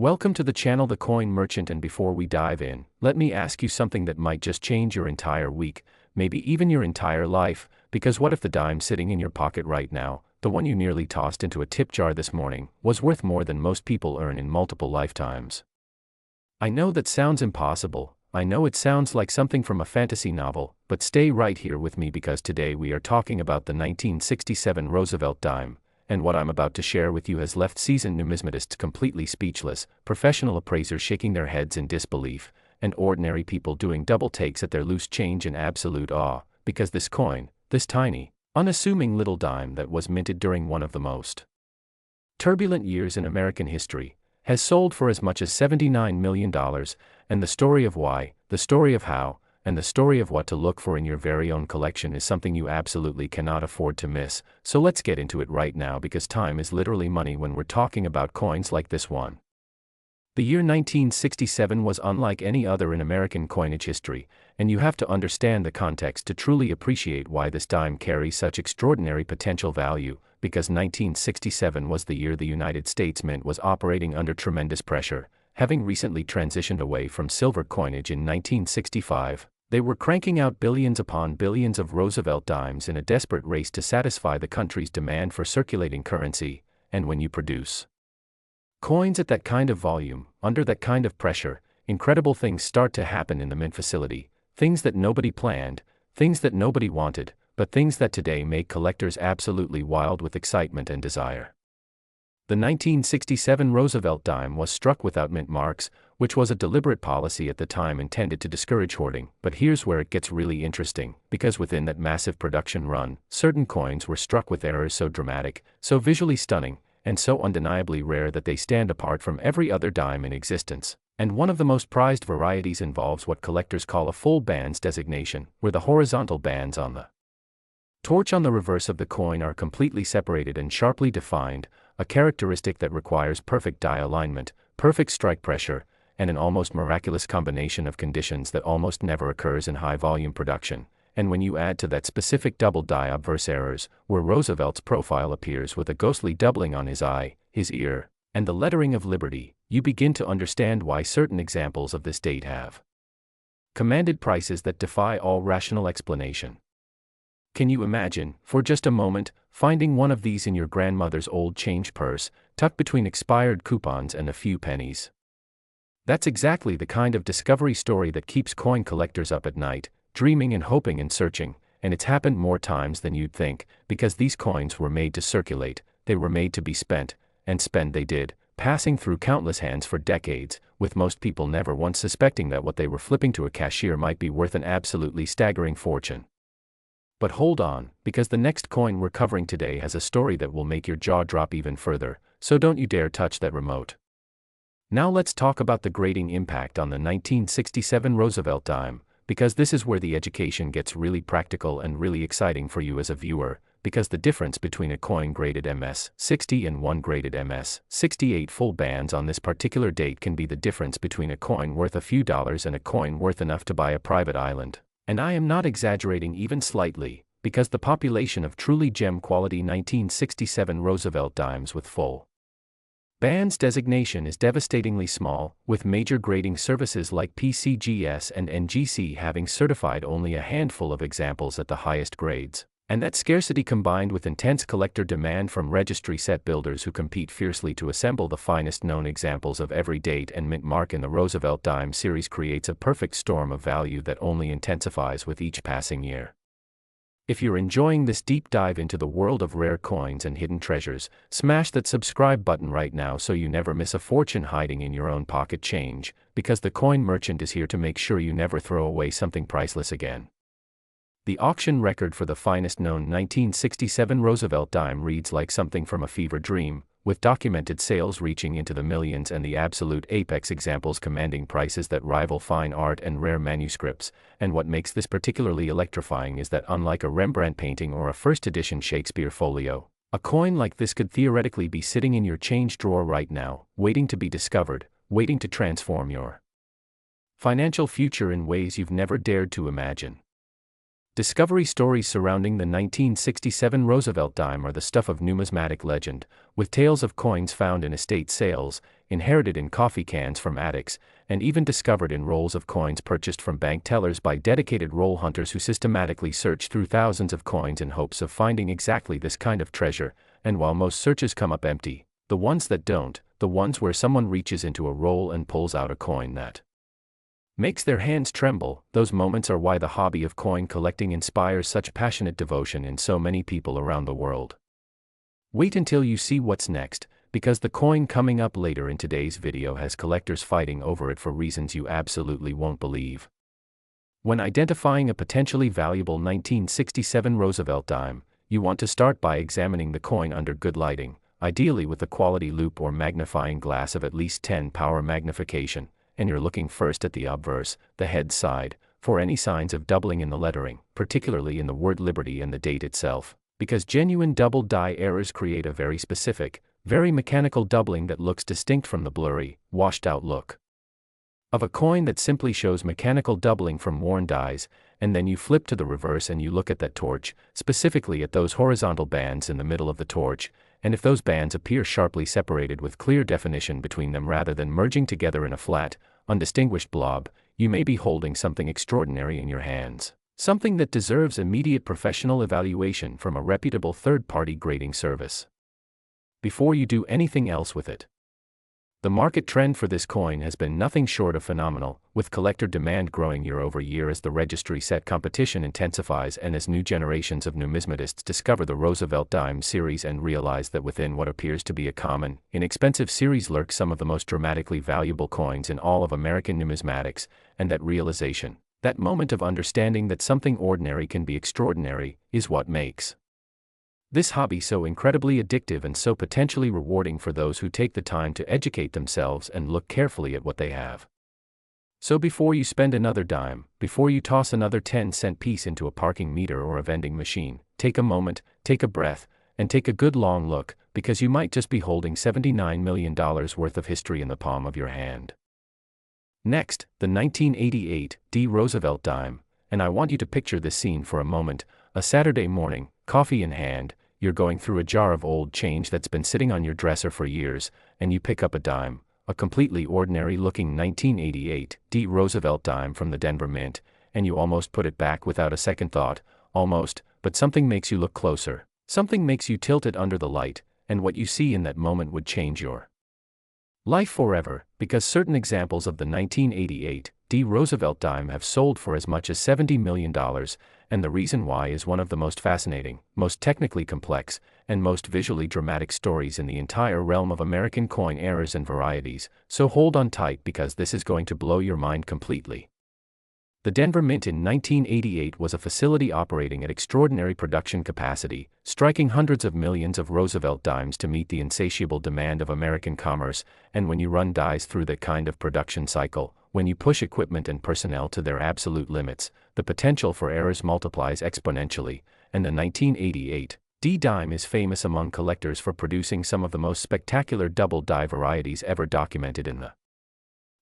Welcome to the channel The Coin Merchant, and before we dive in, let me ask you something that might just change your entire week, maybe even your entire life, because what if the dime sitting in your pocket right now, the one you nearly tossed into a tip jar this morning, was worth more than most people earn in multiple lifetimes? I know that sounds impossible, I know it sounds like something from a fantasy novel, but stay right here with me because today we are talking about the 1967 Roosevelt dime. And what I'm about to share with you has left seasoned numismatists completely speechless, professional appraisers shaking their heads in disbelief, and ordinary people doing double takes at their loose change in absolute awe, because this coin, this tiny, unassuming little dime that was minted during one of the most turbulent years in American history, has sold for as much as $79 million, and the story of why, the story of how, and the story of what to look for in your very own collection is something you absolutely cannot afford to miss. So let's get into it right now, because time is literally money when we're talking about coins like this one. The year 1967 was unlike any other in American coinage history, and you have to understand the context to truly appreciate why this dime carries such extraordinary potential value, because 1967 was the year the United States Mint was operating under tremendous pressure, having recently transitioned away from silver coinage in 1965. They were cranking out billions upon billions of Roosevelt dimes in a desperate race to satisfy the country's demand for circulating currency, and when you produce coins at that kind of volume, under that kind of pressure, incredible things start to happen in the mint facility, things that nobody planned, things that nobody wanted, but things that today make collectors absolutely wild with excitement and desire. The 1967 Roosevelt dime was struck without mint marks, which was a deliberate policy at the time intended to discourage hoarding. But here's where it gets really interesting, because within that massive production run, certain coins were struck with errors so dramatic, so visually stunning, and so undeniably rare that they stand apart from every other dime in existence. And one of the most prized varieties involves what collectors call a full bands designation, where the horizontal bands on the torch on the reverse of the coin are completely separated and sharply defined, a characteristic that requires perfect die alignment, perfect strike pressure, and an almost miraculous combination of conditions that almost never occurs in high-volume production. And when you add to that specific double die obverse errors, where Roosevelt's profile appears with a ghostly doubling on his eye, his ear, and the lettering of liberty, you begin to understand why certain examples of this date have commanded prices that defy all rational explanation. Can you imagine, for just a moment, finding one of these in your grandmother's old change purse, tucked between expired coupons and a few pennies? That's exactly the kind of discovery story that keeps coin collectors up at night, dreaming and hoping and searching, and it's happened more times than you'd think, because these coins were made to circulate, they were made to be spent, and spend they did, passing through countless hands for decades, with most people never once suspecting that what they were flipping to a cashier might be worth an absolutely staggering fortune. But hold on, because the next coin we're covering today has a story that will make your jaw drop even further, so don't you dare touch that remote. Now let's talk about the grading impact on the 1967 Roosevelt dime, because this is where the education gets really practical and really exciting for you as a viewer, because the difference between a coin graded MS-60 and one graded MS-68 full bands on this particular date can be the difference between a coin worth a few dollars and a coin worth enough to buy a private island. And I am not exaggerating even slightly, because the population of truly gem-quality 1967 Roosevelt dimes with full bands designation is devastatingly small, with major grading services like PCGS and NGC having certified only a handful of examples at the highest grades. And that scarcity, combined with intense collector demand from registry set builders who compete fiercely to assemble the finest known examples of every date and mint mark in the Roosevelt dime series, creates a perfect storm of value that only intensifies with each passing year. If you're enjoying this deep dive into the world of rare coins and hidden treasures, smash that subscribe button right now so you never miss a fortune hiding in your own pocket change, because the Coin Merchant is here to make sure you never throw away something priceless again. The auction record for the finest known 1967 Roosevelt dime reads like something from a fever dream, with documented sales reaching into the millions and the absolute apex examples commanding prices that rival fine art and rare manuscripts. And what makes this particularly electrifying is that, unlike a Rembrandt painting or a first edition Shakespeare folio, a coin like this could theoretically be sitting in your change drawer right now, waiting to be discovered, waiting to transform your financial future in ways you've never dared to imagine. Discovery stories surrounding the 1967 Roosevelt dime are the stuff of numismatic legend, with tales of coins found in estate sales, inherited in coffee cans from attics, and even discovered in rolls of coins purchased from bank tellers by dedicated roll hunters who systematically search through thousands of coins in hopes of finding exactly this kind of treasure. And while most searches come up empty, the ones that don't, the ones where someone reaches into a roll and pulls out a coin that makes their hands tremble, those moments are why the hobby of coin collecting inspires such passionate devotion in so many people around the world. Wait until you see what's next, because the coin coming up later in today's video has collectors fighting over it for reasons you absolutely won't believe. When identifying a potentially valuable 1967 Roosevelt dime, you want to start by examining the coin under good lighting, ideally with a quality loupe or magnifying glass of at least 10 power magnification. And you're looking first at the obverse, the head side, for any signs of doubling in the lettering, particularly in the word Liberty and the date itself, because genuine double die errors create a very specific, very mechanical doubling that looks distinct from the blurry, washed-out look of a coin that simply shows mechanical doubling from worn dies. And then you flip to the reverse and you look at that torch, specifically at those horizontal bands in the middle of the torch, and if those bands appear sharply separated with clear definition between them rather than merging together in a flat, undistinguished blob, you may be holding something extraordinary in your hands, something that deserves immediate professional evaluation from a reputable third-party grading service before you do anything else with it. The market trend for this coin has been nothing short of phenomenal, with collector demand growing year over year as the registry set competition intensifies and as new generations of numismatists discover the Roosevelt Dimes series and realize that within what appears to be a common, inexpensive series lurk some of the most dramatically valuable coins in all of American numismatics, and that realization, that moment of understanding that something ordinary can be extraordinary, is what makes this hobby so incredibly addictive and so potentially rewarding for those who take the time to educate themselves and look carefully at what they have. So before you spend another dime, before you toss another 10-cent piece into a parking meter or a vending machine, take a moment, take a breath, and take a good long look, because you might just be holding $79 million worth of history in the palm of your hand. Next, the 1988 D. Roosevelt dime, and I want you to picture this scene for a moment. A Saturday morning, coffee in hand, you're going through a jar of old change that's been sitting on your dresser for years, and you pick up a dime, a completely ordinary-looking 1988 D. Roosevelt dime from the Denver Mint, and you almost put it back without a second thought, almost, but something makes you look closer, something makes you tilt it under the light, and what you see in that moment would change your life forever, because certain examples of the 1988 D. Roosevelt dime have sold for as much as $70 million, and the reason why is one of the most fascinating, most technically complex, and most visually dramatic stories in the entire realm of American coin errors and varieties, so hold on tight because this is going to blow your mind completely. The Denver Mint in 1988 was a facility operating at extraordinary production capacity, striking hundreds of millions of Roosevelt dimes to meet the insatiable demand of American commerce, and when you run dies through that kind of production cycle, when you push equipment and personnel to their absolute limits, the potential for errors multiplies exponentially, and the 1988 D dime is famous among collectors for producing some of the most spectacular double die varieties ever documented in the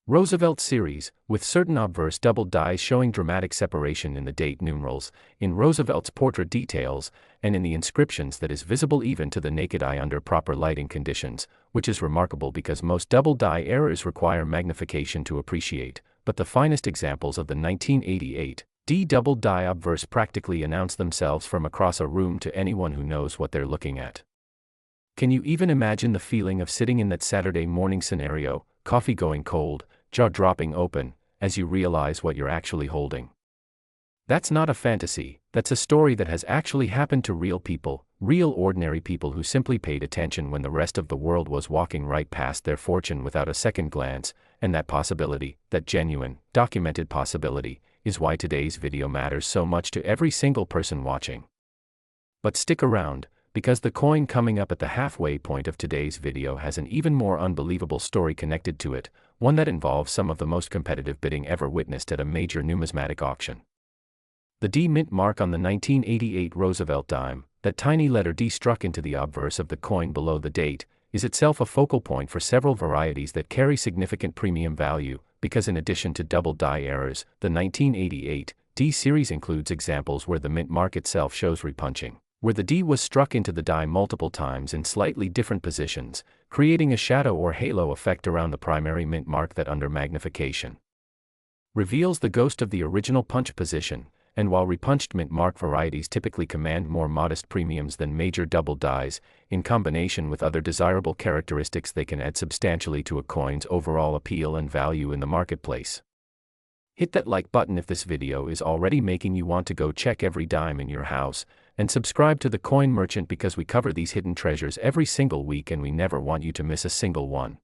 Roosevelt series, with certain obverse double dies showing dramatic separation in the date numerals, in Roosevelt's portrait details, and in the inscriptions that is visible even to the naked eye under proper lighting conditions, which is remarkable because most double die errors require magnification to appreciate, but the finest examples of the 1988 D double die obverse practically announce themselves from across a room to anyone who knows what they're looking at. Can you even imagine the feeling of sitting in that Saturday morning scenario, coffee going cold, jaw dropping open, as you realize what you're actually holding? That's not a fantasy, that's a story that has actually happened to real people, real ordinary people who simply paid attention when the rest of the world was walking right past their fortune without a second glance, and that possibility, that genuine, documented possibility, is why today's video matters so much to every single person watching. But stick around, because the coin coming up at the halfway point of today's video has an even more unbelievable story connected to it, one that involves some of the most competitive bidding ever witnessed at a major numismatic auction. The D mint mark on the 1988 Roosevelt dime, that tiny letter D struck into the obverse of the coin below the date, is itself a focal point for several varieties that carry significant premium value, because in addition to double die errors, the 1988 D series includes examples where the mint mark itself shows repunching, where the D was struck into the die multiple times in slightly different positions, creating a shadow or halo effect around the primary mint mark that under magnification reveals the ghost of the original punch position. And while repunched mint mark varieties typically command more modest premiums than major double dies, in combination with other desirable characteristics they can add substantially to a coin's overall appeal and value in the marketplace. Hit that like button if this video is already making you want to go check every dime in your house, and subscribe to the Coin Merchant because we cover these hidden treasures every single week and we never want you to miss a single one.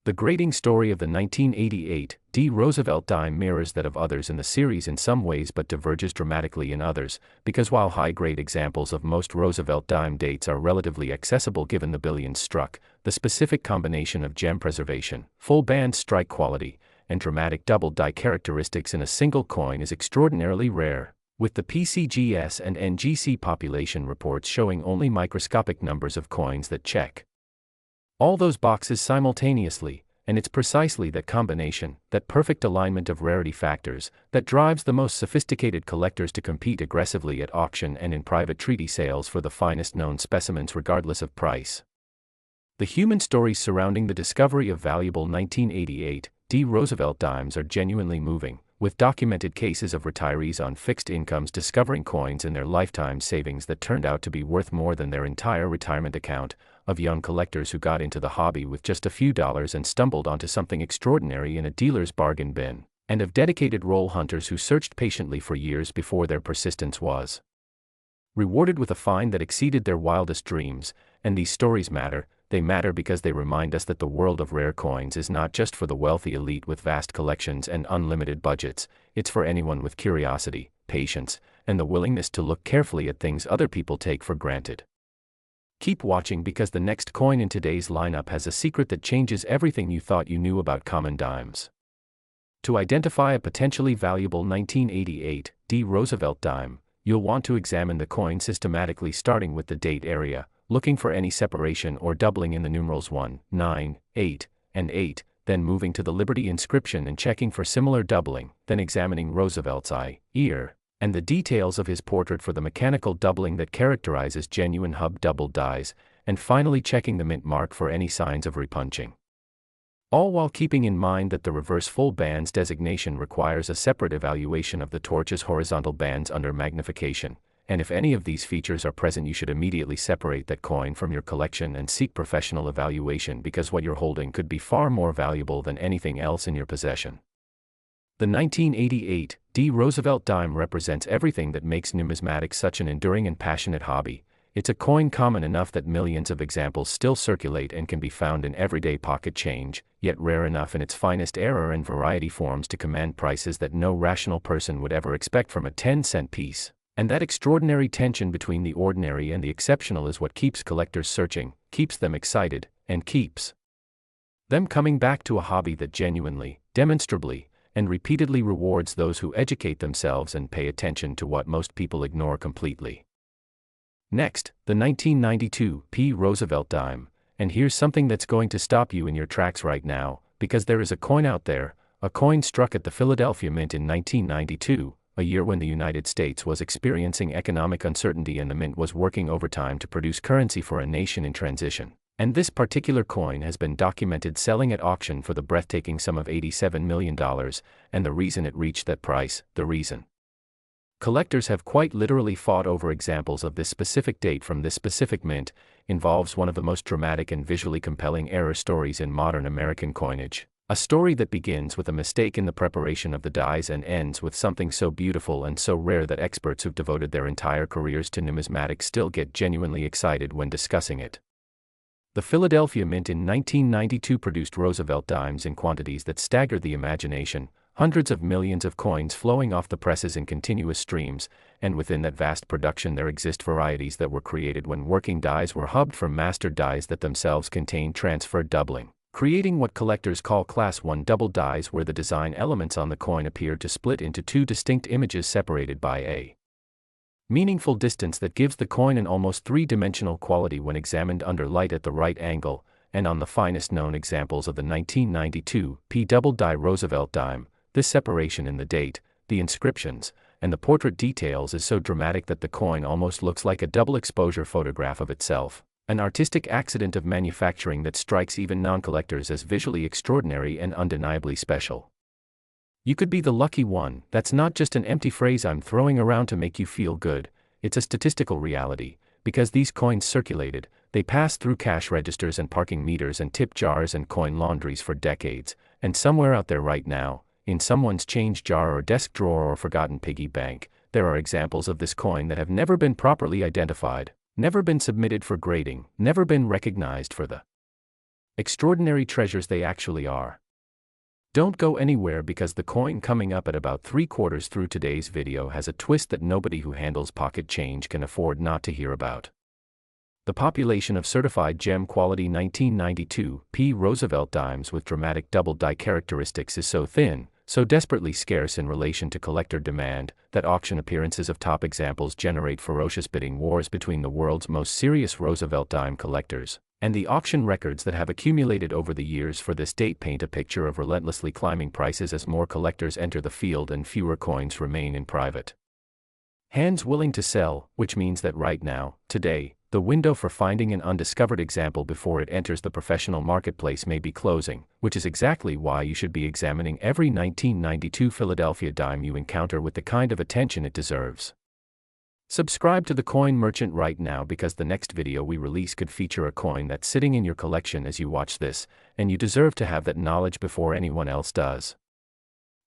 The grading story of the 1988 D. Roosevelt dime mirrors that of others in the series in some ways but diverges dramatically in others, because while high-grade examples of most Roosevelt dime dates are relatively accessible given the billions struck, the specific combination of gem preservation, full band strike quality, and dramatic double die characteristics in a single coin is extraordinarily rare, with the PCGS and NGC population reports showing only microscopic numbers of coins that check all those boxes simultaneously, and it's precisely that combination, that perfect alignment of rarity factors, that drives the most sophisticated collectors to compete aggressively at auction and in private treaty sales for the finest known specimens regardless of price. The human stories surrounding the discovery of valuable 1988 D. Roosevelt dimes are genuinely moving, with documented cases of retirees on fixed incomes discovering coins in their lifetime savings that turned out to be worth more than their entire retirement account, of young collectors who got into the hobby with just a few dollars and stumbled onto something extraordinary in a dealer's bargain bin, and of dedicated roll hunters who searched patiently for years before their persistence was rewarded with a find that exceeded their wildest dreams. And these stories matter. They matter because they remind us that the world of rare coins is not just for the wealthy elite with vast collections and unlimited budgets, it's for anyone with curiosity, patience, and the willingness to look carefully at things other people take for granted. Keep watching because the next coin in today's lineup has a secret that changes everything you thought you knew about common dimes. To identify a potentially valuable 1988 D. Roosevelt dime, you'll want to examine the coin systematically starting with the date area, looking for any separation or doubling in the numerals 1, 9, 8, and 8, then moving to the Liberty inscription and checking for similar doubling, then examining Roosevelt's eye, ear, and the details of his portrait for the mechanical doubling that characterizes genuine hub double dies, and finally checking the mint mark for any signs of repunching. All while keeping in mind that the reverse full bands designation requires a separate evaluation of the torch's horizontal bands under magnification, and if any of these features are present you should immediately separate that coin from your collection and seek professional evaluation because what you're holding could be far more valuable than anything else in your possession. The 1988 D. Roosevelt dime represents everything that makes numismatics such an enduring and passionate hobby. It's a coin common enough that millions of examples still circulate and can be found in everyday pocket change, yet rare enough in its finest error and variety forms to command prices that no rational person would ever expect from a 10-cent piece. And that extraordinary tension between the ordinary and the exceptional is what keeps collectors searching, keeps them excited, and keeps them coming back to a hobby that genuinely, demonstrably, and repeatedly rewards those who educate themselves and pay attention to what most people ignore completely. Next, the 1992 P. Roosevelt dime, and here's something that's going to stop you in your tracks right now, because there is a coin out there, a coin struck at the Philadelphia Mint in 1992, a year when the United States was experiencing economic uncertainty and the mint was working overtime to produce currency for a nation in transition. And this particular coin has been documented selling at auction for the breathtaking sum of $87 million, and the reason it reached that price, the reason collectors have quite literally fought over examples of this specific date from this specific mint, involves one of the most dramatic and visually compelling error stories in modern American coinage. A story that begins with a mistake in the preparation of the dies and ends with something so beautiful and so rare that experts who've devoted their entire careers to numismatics still get genuinely excited when discussing it. The Philadelphia Mint in 1992 produced Roosevelt dimes in quantities that staggered the imagination, hundreds of millions of coins flowing off the presses in continuous streams, and within that vast production there exist varieties that were created when working dies were hubbed from master dies that themselves contain transferred doubling, creating what collectors call Class 1 double dies where the design elements on the coin appeared to split into two distinct images separated by a meaningful distance that gives the coin an almost three-dimensional quality when examined under light at the right angle, and on the finest known examples of the 1992 P double die Roosevelt dime, this separation in the date, the inscriptions, and the portrait details is so dramatic that the coin almost looks like a double exposure photograph of itself, an artistic accident of manufacturing that strikes even non-collectors as visually extraordinary and undeniably special. You could be the lucky one. That's not just an empty phrase I'm throwing around to make you feel good, it's a statistical reality, because these coins circulated, they passed through cash registers and parking meters and tip jars and coin laundries for decades, and somewhere out there right now, in someone's change jar or desk drawer or forgotten piggy bank, there are examples of this coin that have never been properly identified, never been submitted for grading, never been recognized for the extraordinary treasures they actually are. Don't go anywhere, because the coin coming up at about 3/4 through today's video has a twist that nobody who handles pocket change can afford not to hear about. The population of certified gem quality 1992 P. Roosevelt Dimes with dramatic double die characteristics is so thin, so desperately scarce in relation to collector demand, that auction appearances of top examples generate ferocious bidding wars between the world's most serious Roosevelt dime collectors, and the auction records that have accumulated over the years for this date paint a picture of relentlessly climbing prices as more collectors enter the field and fewer coins remain in private hands willing to sell, which means that right now, today, the window for finding an undiscovered example before it enters the professional marketplace may be closing, which is exactly why you should be examining every 1992 Philadelphia dime you encounter with the kind of attention it deserves. Subscribe to the Coin Merchant right now, because the next video we release could feature a coin that's sitting in your collection as you watch this, and you deserve to have that knowledge before anyone else does.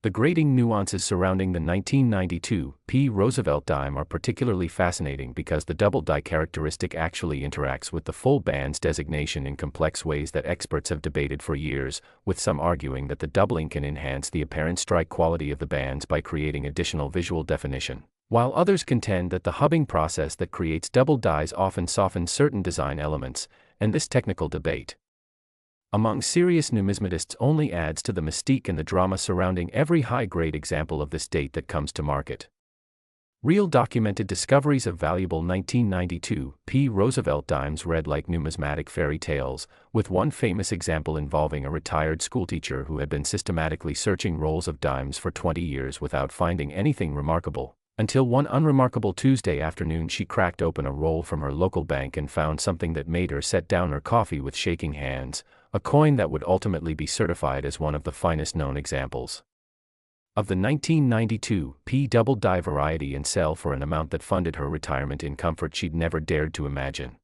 The grading nuances surrounding the 1992 P. Roosevelt dime are particularly fascinating because the double die characteristic actually interacts with the full bands designation in complex ways that experts have debated for years, with some arguing that the doubling can enhance the apparent strike quality of the bands by creating additional visual definition, while others contend that the hubbing process that creates double dies often softens certain design elements, and this technical debate among serious numismatists only adds to the mystique and the drama surrounding every high-grade example of this date that comes to market. Real documented discoveries of valuable 1992 P. Roosevelt dimes read like numismatic fairy tales, with one famous example involving a retired schoolteacher who had been systematically searching rolls of dimes for 20 years without finding anything remarkable, until one unremarkable Tuesday afternoon she cracked open a roll from her local bank and found something that made her set down her coffee with shaking hands, a coin that would ultimately be certified as one of the finest known examples of the 1992 P. double die variety and sell for an amount that funded her retirement in comfort she'd never dared to imagine.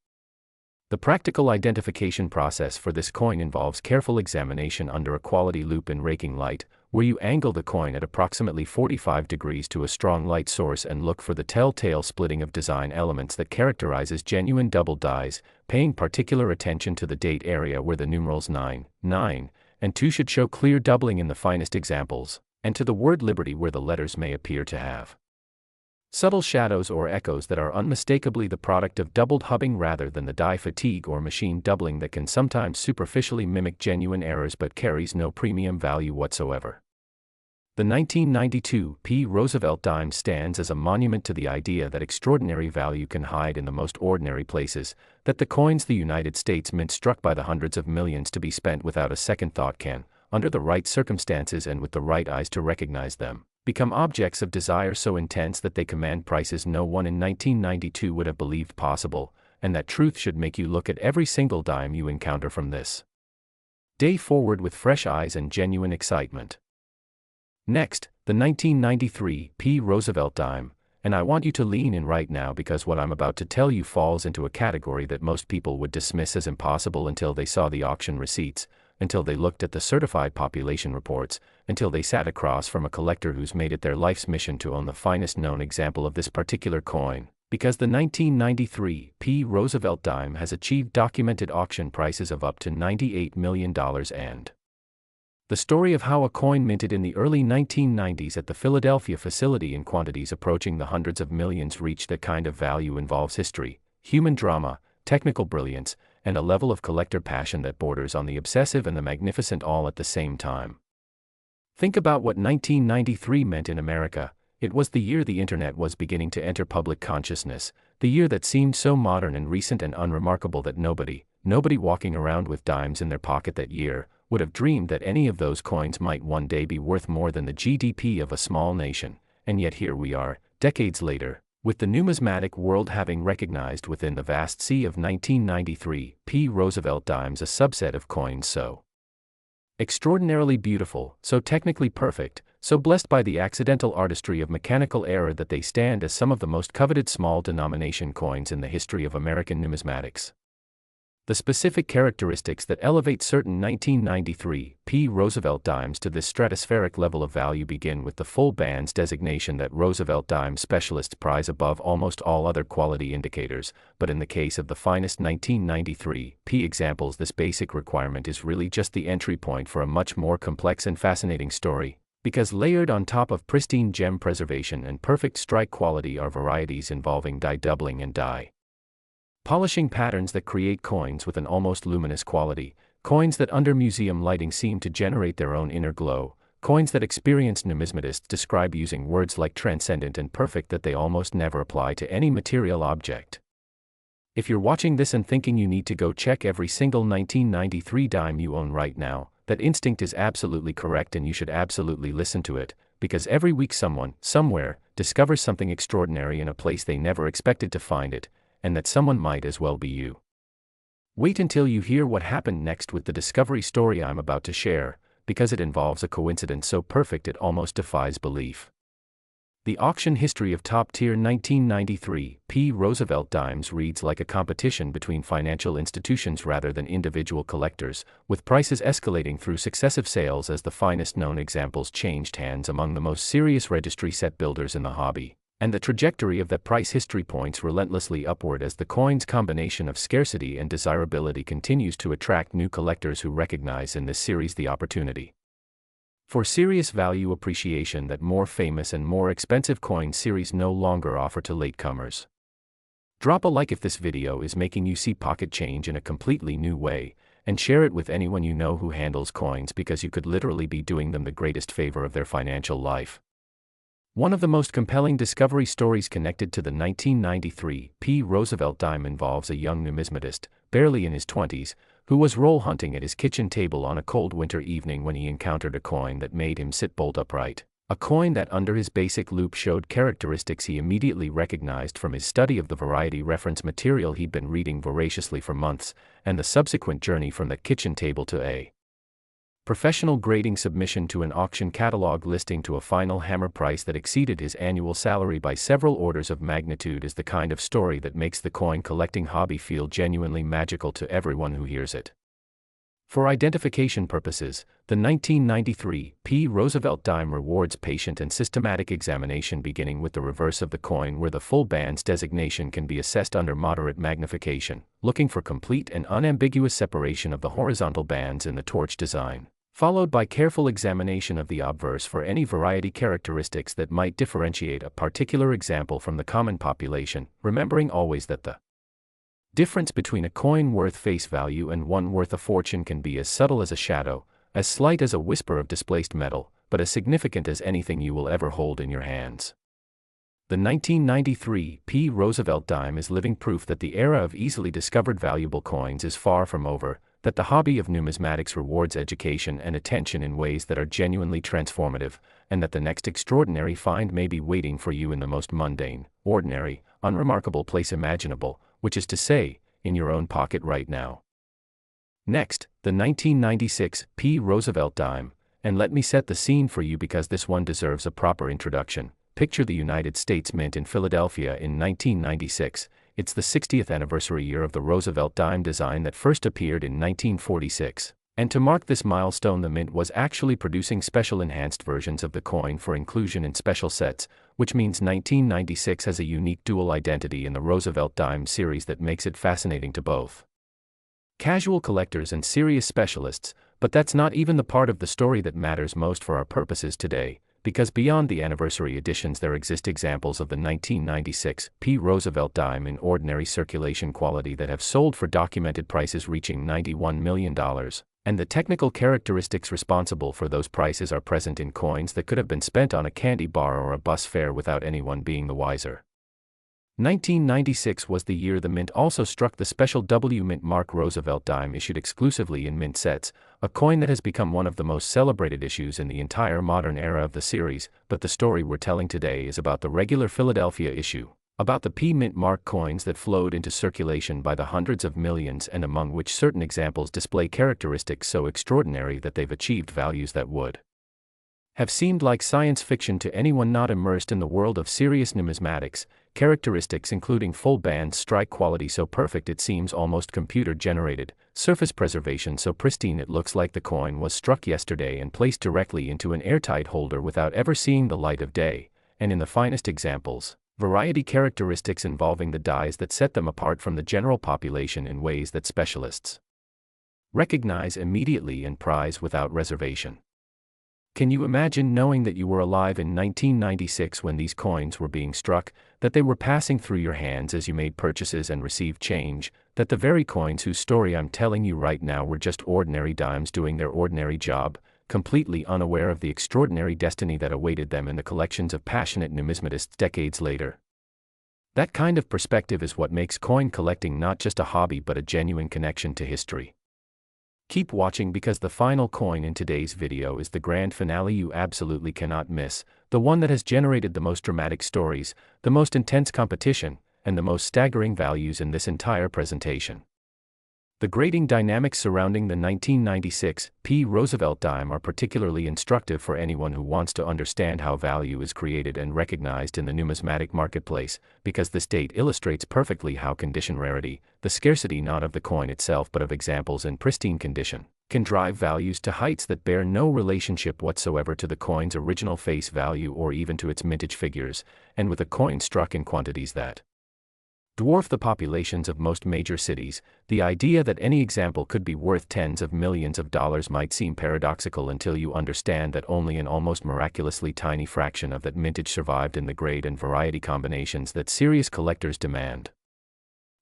The practical identification process for this coin involves careful examination under a quality loupe in raking light, where you angle the coin at approximately 45 degrees to a strong light source and look for the telltale splitting of design elements that characterizes genuine double dies, paying particular attention to the date area where the numerals 9, 9, and 2 should show clear doubling in the finest examples, and to the word Liberty where the letters may appear to have subtle shadows or echoes that are unmistakably the product of doubled hubbing rather than the die fatigue or machine doubling that can sometimes superficially mimic genuine errors but carries no premium value whatsoever. The 1992 P. Roosevelt dime stands as a monument to the idea that extraordinary value can hide in the most ordinary places, that the coins the United States Mint struck by the hundreds of millions to be spent without a second thought can, under the right circumstances and with the right eyes to recognize them, become objects of desire so intense that they command prices no one in 1992 would have believed possible, and that truth should make you look at every single dime you encounter from this day forward with fresh eyes and genuine excitement. Next, the 1993 P. Roosevelt dime, and I want you to lean in right now because what I'm about to tell you falls into a category that most people would dismiss as impossible until they saw the auction receipts, until they looked at the certified population reports, until they sat across from a collector who's made it their life's mission to own the finest known example of this particular coin, because the 1993 P. Roosevelt dime has achieved documented auction prices of up to $98 million and the story of how a coin minted in the early 1990s at the Philadelphia facility in quantities approaching the hundreds of millions reached that kind of value involves history, human drama, technical brilliance, and a level of collector passion that borders on the obsessive and the magnificent all at the same time. Think about what 1993 meant in America. It was the year the internet was beginning to enter public consciousness, the year that seemed so modern and recent and unremarkable that nobody walking around with dimes in their pocket that year, would have dreamed that any of those coins might one day be worth more than the GDP of a small nation, and yet here we are, decades later, with the numismatic world having recognized within the vast sea of 1993 P. Roosevelt Dimes a subset of coins so extraordinarily beautiful, so technically perfect, so blessed by the accidental artistry of mechanical error that they stand as some of the most coveted small denomination coins in the history of American numismatics. The specific characteristics that elevate certain 1993 P. Roosevelt dimes to this stratospheric level of value begin with the full bands designation that Roosevelt dime specialists prize above almost all other quality indicators, but in the case of the finest 1993 P. examples, this basic requirement is really just the entry point for a much more complex and fascinating story, because layered on top of pristine gem preservation and perfect strike quality are varieties involving die doubling and die polishing patterns that create coins with an almost luminous quality, coins that under museum lighting seem to generate their own inner glow, coins that experienced numismatists describe using words like transcendent and perfect that they almost never apply to any material object. If you're watching this and thinking you need to go check every single 1993 dime you own right now, that instinct is absolutely correct and you should absolutely listen to it, because every week someone, somewhere, discovers something extraordinary in a place they never expected to find it, and that someone might as well be you. Wait until you hear what happened next with the discovery story I'm about to share, because it involves a coincidence so perfect it almost defies belief. The auction history of top-tier 1993 P. Roosevelt dimes reads like a competition between financial institutions rather than individual collectors, with prices escalating through successive sales as the finest known examples changed hands among the most serious registry set builders in the hobby. And the trajectory of that price history points relentlessly upward as the coin's combination of scarcity and desirability continues to attract new collectors who recognize in this series the opportunity for serious value appreciation that more famous and more expensive coin series no longer offer to latecomers. Drop a like if this video is making you see pocket change in a completely new way, and share it with anyone you know who handles coins because you could literally be doing them the greatest favor of their financial life. One of the most compelling discovery stories connected to the 1993 P. Roosevelt dime involves a young numismatist, barely in his 20s, who was roll hunting at his kitchen table on a cold winter evening when he encountered a coin that made him sit bolt upright. A coin that under his basic loop showed characteristics he immediately recognized from his study of the variety reference material he'd been reading voraciously for months, and the subsequent journey from the kitchen table to a professional grading submission to an auction catalog listing to a final hammer price that exceeded his annual salary by several orders of magnitude is the kind of story that makes the coin collecting hobby feel genuinely magical to everyone who hears it. For identification purposes, the 1993 P. Roosevelt dime rewards patient and systematic examination beginning with the reverse of the coin where the full bands designation can be assessed under moderate magnification, looking for complete and unambiguous separation of the horizontal bands in the torch design, followed by careful examination of the obverse for any variety characteristics that might differentiate a particular example from the common population, remembering always that the difference between a coin worth face value and one worth a fortune can be as subtle as a shadow, as slight as a whisper of displaced metal, but as significant as anything you will ever hold in your hands. The 1993 P. Roosevelt dime is living proof that the era of easily discovered valuable coins is far from over, that the hobby of numismatics rewards education and attention in ways that are genuinely transformative, and that the next extraordinary find may be waiting for you in the most mundane, ordinary, unremarkable place imaginable, which is to say, in your own pocket right now. Next, the 1996 P. Roosevelt dime, and let me set the scene for you because this one deserves a proper introduction. Picture the United States Mint in Philadelphia in 1996. It's the 60th anniversary year of the Roosevelt dime design that first appeared in 1946. And to mark this milestone, the Mint was actually producing special enhanced versions of the coin for inclusion in special sets, which means 1996 has a unique dual identity in the Roosevelt dime series that makes it fascinating to both casual collectors and serious specialists, but that's not even the part of the story that matters most for our purposes today, because beyond the anniversary editions there exist examples of the 1996 P. Roosevelt dime in ordinary circulation quality that have sold for documented prices reaching $91 million. And the technical characteristics responsible for those prices are present in coins that could have been spent on a candy bar or a bus fare without anyone being the wiser. 1996 was the year the mint also struck the special W mint mark Roosevelt dime issued exclusively in mint sets, a coin that has become one of the most celebrated issues in the entire modern era of the series, but the story we're telling today is about the regular Philadelphia issue, about the P mint mark coins that flowed into circulation by the hundreds of millions and among which certain examples display characteristics so extraordinary that they've achieved values that would have seemed like science fiction to anyone not immersed in the world of serious numismatics, characteristics including full band strike quality so perfect it seems almost computer-generated, surface preservation so pristine it looks like the coin was struck yesterday and placed directly into an airtight holder without ever seeing the light of day, and in the finest examples, variety characteristics involving the dies that set them apart from the general population in ways that specialists recognize immediately and prize without reservation. Can you imagine knowing that you were alive in 1996 when these coins were being struck, that they were passing through your hands as you made purchases and received change, that the very coins whose story I'm telling you right now were just ordinary dimes doing their ordinary job, completely unaware of the extraordinary destiny that awaited them in the collections of passionate numismatists decades later? That kind of perspective is what makes coin collecting not just a hobby but a genuine connection to history. Keep watching because the final coin in today's video is the grand finale you absolutely cannot miss, the one that has generated the most dramatic stories, the most intense competition, and the most staggering values in this entire presentation. The grating dynamics surrounding the 1996 P. Roosevelt dime are particularly instructive for anyone who wants to understand how value is created and recognized in the numismatic marketplace, because this date illustrates perfectly how condition rarity, the scarcity not of the coin itself but of examples in pristine condition, can drive values to heights that bear no relationship whatsoever to the coin's original face value or even to its mintage figures, and with a coin struck in quantities that dwarf the populations of most major cities, the idea that any example could be worth tens of millions of dollars might seem paradoxical until you understand that only an almost miraculously tiny fraction of that mintage survived in the grade and variety combinations that serious collectors demand.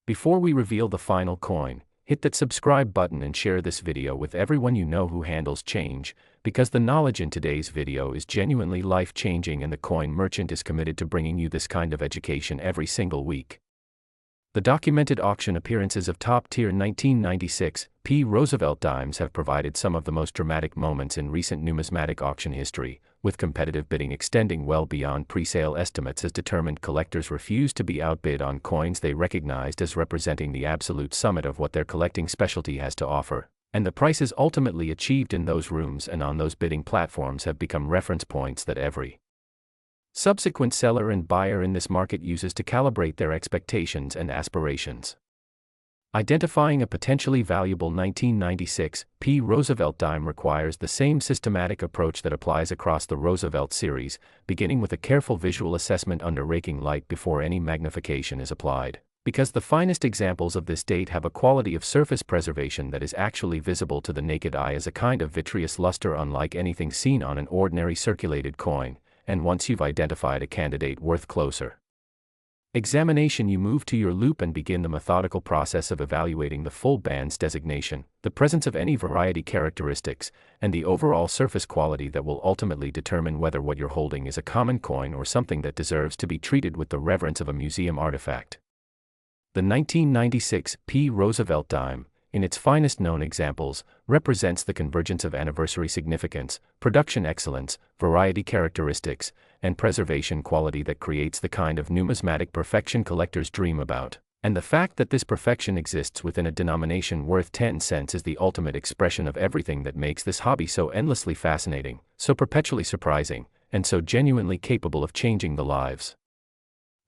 Before we reveal the final coin, hit that subscribe button and share this video with everyone you know who handles change, because the knowledge in today's video is genuinely life-changing and the coin merchant is committed to bringing you this kind of education every single week. The documented auction appearances of top-tier 1996 P. Roosevelt dimes have provided some of the most dramatic moments in recent numismatic auction history, with competitive bidding extending well beyond pre-sale estimates as determined collectors refused to be outbid on coins they recognized as representing the absolute summit of what their collecting specialty has to offer, and the prices ultimately achieved in those rooms and on those bidding platforms have become reference points that every subsequent seller and buyer in this market uses to calibrate their expectations and aspirations. Identifying a potentially valuable 1996 P. Roosevelt dime requires the same systematic approach that applies across the Roosevelt series, beginning with a careful visual assessment under raking light before any magnification is applied, because the finest examples of this date have a quality of surface preservation that is actually visible to the naked eye as a kind of vitreous luster unlike anything seen on an ordinary circulated coin. And once you've identified a candidate worth closer examination, you move to your loupe and begin the methodical process of evaluating the full band's designation, the presence of any variety characteristics, and the overall surface quality that will ultimately determine whether what you're holding is a common coin or something that deserves to be treated with the reverence of a museum artifact. The 1996 P. Roosevelt dime, in its finest known examples, represents the convergence of anniversary significance, production excellence, variety characteristics, and preservation quality that creates the kind of numismatic perfection collectors dream about. And the fact that this perfection exists within a denomination worth 10 cents is the ultimate expression of everything that makes this hobby so endlessly fascinating, so perpetually surprising, and so genuinely capable of changing the lives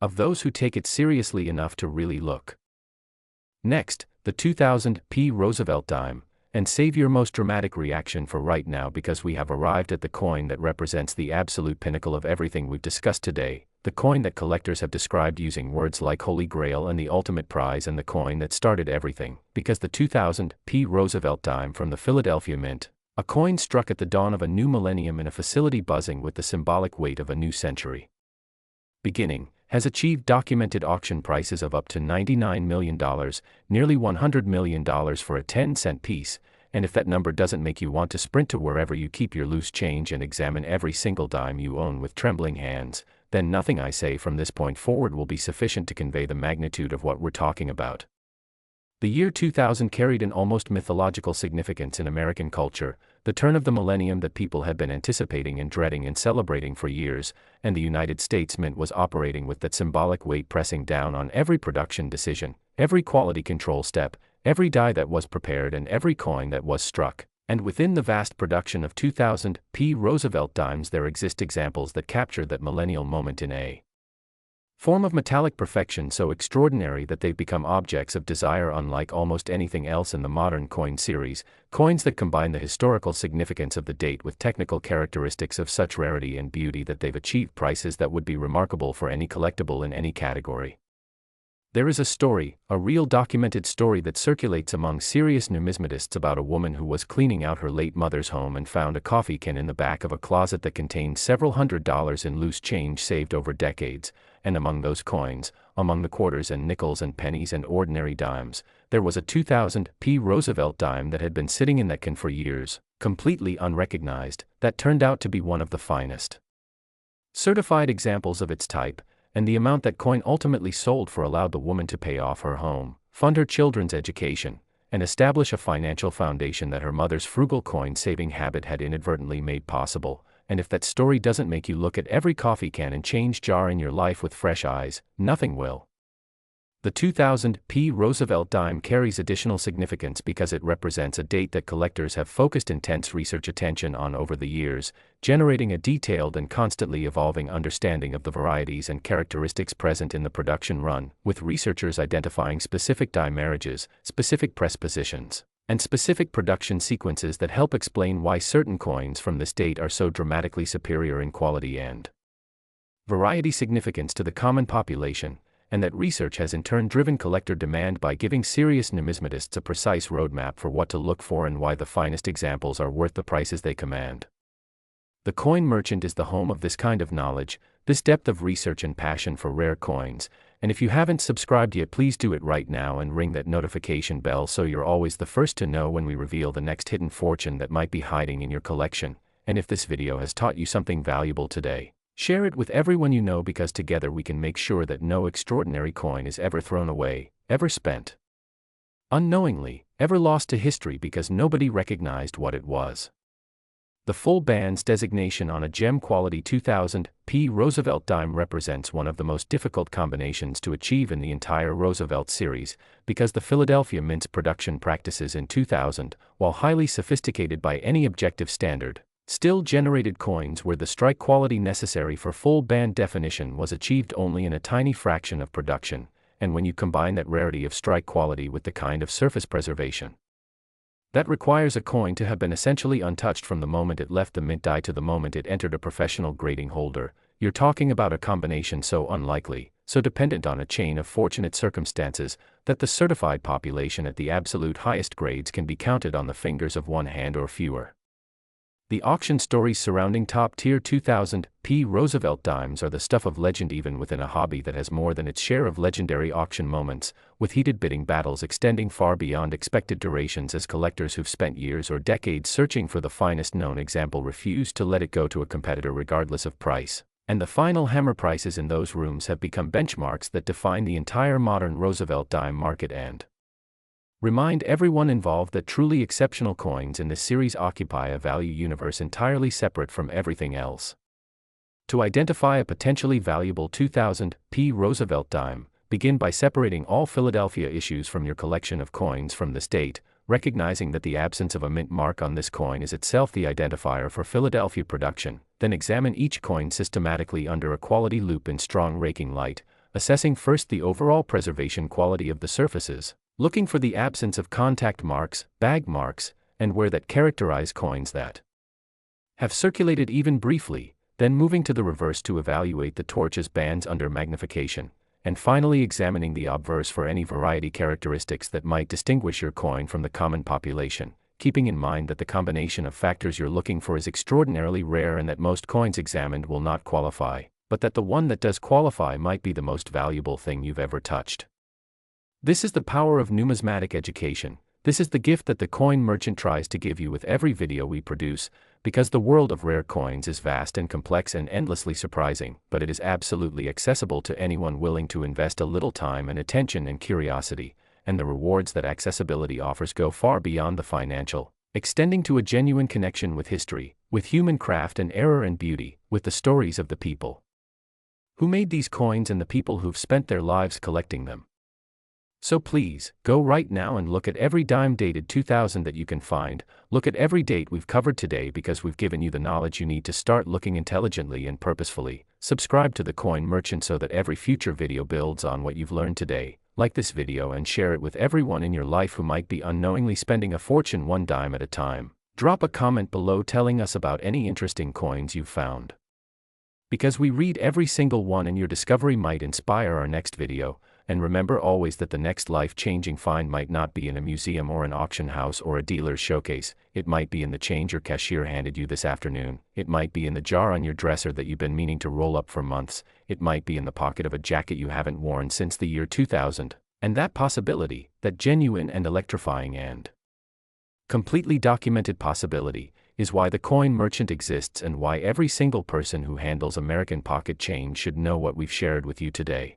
of those who take it seriously enough to really look. Next, the 2000 P. Roosevelt dime, and save your most dramatic reaction for right now because we have arrived at the coin that represents the absolute pinnacle of everything we've discussed today, the coin that collectors have described using words like Holy Grail and the ultimate prize, and the coin that started everything, because the 2000 P. Roosevelt dime from the Philadelphia Mint, a coin struck at the dawn of a new millennium in a facility buzzing with the symbolic weight of a new century beginning, has achieved documented auction prices of up to $99 million, nearly $100 million for a 10-cent piece, and if that number doesn't make you want to sprint to wherever you keep your loose change and examine every single dime you own with trembling hands, then nothing I say from this point forward will be sufficient to convey the magnitude of what we're talking about. The year 2000 carried an almost mythological significance in American culture, the turn of the millennium that people had been anticipating and dreading and celebrating for years, and the United States Mint was operating with that symbolic weight pressing down on every production decision, every quality control step, every die that was prepared and every coin that was struck. And within the vast production of 2000 Roosevelt Dimes there exist examples that capture that millennial moment in a form of metallic perfection so extraordinary that they've become objects of desire unlike almost anything else in the modern coin series, coins that combine the historical significance of the date with technical characteristics of such rarity and beauty that they've achieved prices that would be remarkable for any collectible in any category. There is a story, a real documented story that circulates among serious numismatists about a woman who was cleaning out her late mother's home and found a coffee can in the back of a closet that contained several $100s in loose change saved over decades, and among those coins, among the quarters and nickels and pennies and ordinary dimes, there was a 2000 Roosevelt dime that had been sitting in that can for years, completely unrecognized, that turned out to be one of the finest certified examples of its type, and the amount that coin ultimately sold for allowed the woman to pay off her home, fund her children's education, and establish a financial foundation that her mother's frugal coin-saving habit had inadvertently made possible. And if that story doesn't make you look at every coffee can and change jar in your life with fresh eyes, nothing will. The 2000 Roosevelt dime carries additional significance because it represents a date that collectors have focused intense research attention on over the years, generating a detailed and constantly evolving understanding of the varieties and characteristics present in the production run, with researchers identifying specific die marriages, specific press positions, and specific production sequences that help explain why certain coins from this date are so dramatically superior in quality and variety significance to the common population, and that research has in turn driven collector demand by giving serious numismatists a precise roadmap for what to look for and why the finest examples are worth the prices they command. The Coin Merchant is the home of this kind of knowledge, this depth of research and passion for rare coins, and if you haven't subscribed yet, please do it right now and ring that notification bell so you're always the first to know when we reveal the next hidden fortune that might be hiding in your collection. And if this video has taught you something valuable today, share it with everyone you know, because together we can make sure that no extraordinary coin is ever thrown away, ever spent unknowingly, ever lost to history because nobody recognized what it was. The full band's designation on a gem quality 2000 Roosevelt dime represents one of the most difficult combinations to achieve in the entire Roosevelt series, because the Philadelphia Mint's production practices in 2000, while highly sophisticated by any objective standard, still generated coins where the strike quality necessary for full band definition was achieved only in a tiny fraction of production, and when you combine that rarity of strike quality with the kind of surface preservation that requires a coin to have been essentially untouched from the moment it left the mint die to the moment it entered a professional grading holder, you're talking about a combination so unlikely, so dependent on a chain of fortunate circumstances, that the certified population at the absolute highest grades can be counted on the fingers of one hand or fewer. The auction stories surrounding top-tier 2000 Roosevelt dimes are the stuff of legend even within a hobby that has more than its share of legendary auction moments, with heated bidding battles extending far beyond expected durations as collectors who've spent years or decades searching for the finest known example refuse to let it go to a competitor regardless of price, and the final hammer prices in those rooms have become benchmarks that define the entire modern Roosevelt dime market and remind everyone involved that truly exceptional coins in this series occupy a value universe entirely separate from everything else. To identify a potentially valuable 2000 Roosevelt dime, begin by separating all Philadelphia issues from your collection of coins from this date, recognizing that the absence of a mint mark on this coin is itself the identifier for Philadelphia production. Then examine each coin systematically under a quality loupe in strong raking light, assessing first the overall preservation quality of the surfaces, looking for the absence of contact marks, bag marks, and wear that characterize coins that have circulated even briefly, then moving to the reverse to evaluate the torches bands under magnification, and finally examining the obverse for any variety characteristics that might distinguish your coin from the common population, keeping in mind that the combination of factors you're looking for is extraordinarily rare and that most coins examined will not qualify, but that the one that does qualify might be the most valuable thing you've ever touched. This is the power of numismatic education. This is the gift that the Coin Merchant tries to give you with every video we produce, Because the world of rare coins is vast and complex and endlessly surprising, but it is absolutely accessible to anyone willing to invest a little time and attention and curiosity, and the rewards that accessibility offers go far beyond the financial, extending to a genuine connection with history, with human craft and error and beauty, with the stories of the people who made these coins and the people who've spent their lives collecting them. So please, go right now and look at every dime dated 2000 that you can find. Look at every date we've covered today, because we've given you the knowledge you need to start looking intelligently and purposefully. Subscribe to the Coin Merchant so that every future video builds on what you've learned today. Like this video and share it with everyone in your life who might be unknowingly spending a fortune one dime at a time. Drop a comment below telling us about any interesting coins you've found, because we read every single one and your discovery might inspire our next video. And remember always that the next life-changing find might not be in a museum or an auction house or a dealer's showcase. It might be in the change your cashier handed you this afternoon. It might be in the jar on your dresser that you've been meaning to roll up for months. It might be in the pocket of a jacket you haven't worn since the year 2000. And that possibility, that genuine and electrifying and completely documented possibility, is why the Coin Merchant exists and why every single person who handles American pocket change should know what we've shared with you today.